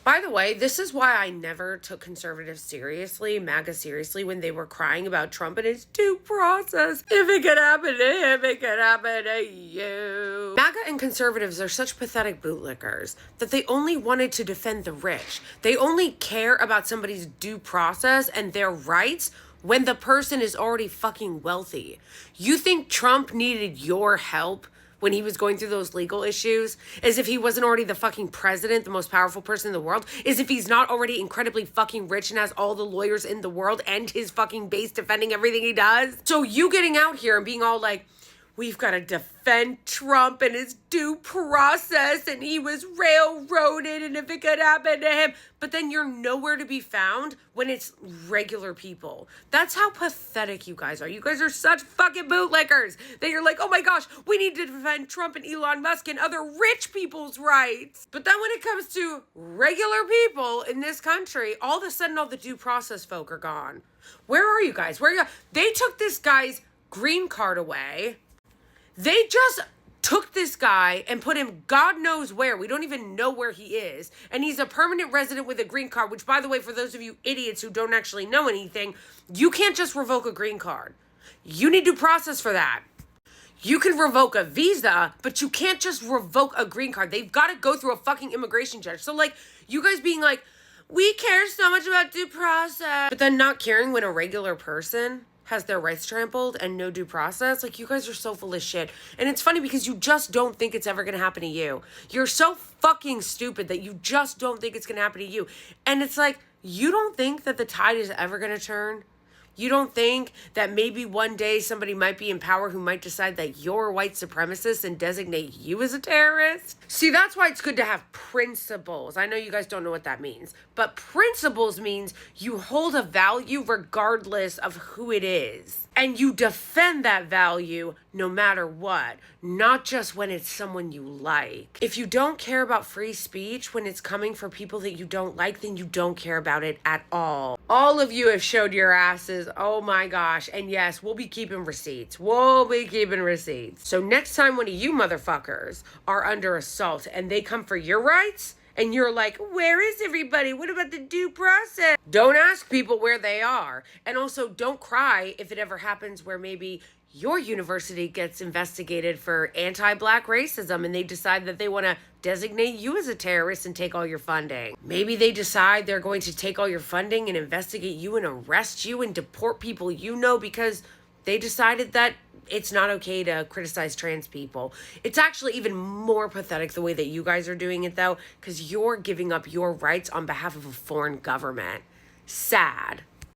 By the way, this is why I never took conservatives seriously, MAGA seriously, when they were crying about Trump and his due process. If it could happen to him, it could happen to you. MAGA and conservatives are such pathetic bootlickers that they only wanted to defend the rich. They only care about somebody's due process and their rights when the person is already fucking wealthy. You think Trump needed your help when he was going through those legal issues, as if he wasn't already the fucking president, the most powerful person in the world, as if he's not already incredibly fucking rich and has all the lawyers in the world and his fucking base defending everything he does. So you getting out here and being all like, we've got to defend Trump and his due process, and he was railroaded, and if it could happen to him. But then you're nowhere to be found when it's regular people. That's how pathetic you guys are. You guys are such fucking bootlickers that you're like, oh my gosh, we need to defend Trump and Elon Musk and other rich people's rights. But then when it comes to regular people in this country, all of a sudden all the due process folk are gone. Where are you guys? Where are you? They took this guy's green card away. They just took this guy and put him God knows where. We don't even know where he is. And he's a permanent resident with a green card, which, by the way, for those of you idiots who don't actually know anything, you can't just revoke a green card. You need due process for that. You can revoke a visa, but you can't just revoke a green card. They've got to go through a fucking immigration judge. So, like, you guys being like, we care so much about due process, but then not caring when a regular person has their rights trampled and no due process. Like, you guys are so full of shit. And it's funny because you just don't think it's ever going to happen to you. You're so fucking stupid that you just don't think it's going to happen to you. And it's like, you don't think that the tide is ever going to turn? You don't think that maybe one day somebody might be in power who might decide that you're a white supremacist and designate you as a terrorist? See, that's why it's good to have principles. I know you guys don't know what that means, but principles means you hold a value regardless of who it is. And you defend that value no matter what, not just when it's someone you like. If you don't care about free speech when it's coming for people that you don't like, then you don't care about it at all. All of you have showed your asses. Oh my gosh. And yes, we'll be keeping receipts. So next time one of you motherfuckers are under assault and they come for your rights, and you're like, where is everybody? What about the due process? Don't ask people where they are. And also, don't cry if it ever happens where maybe your university gets investigated for anti-black racism and they decide that they want to designate you as a terrorist and take all your funding. Maybe they decide they're going to take all your funding and investigate you and arrest you and deport people you know because they decided that it's not okay to criticize trans people. It's actually even more pathetic the way that you guys are doing it, though, because you're giving up your rights on behalf of a foreign government. Sad.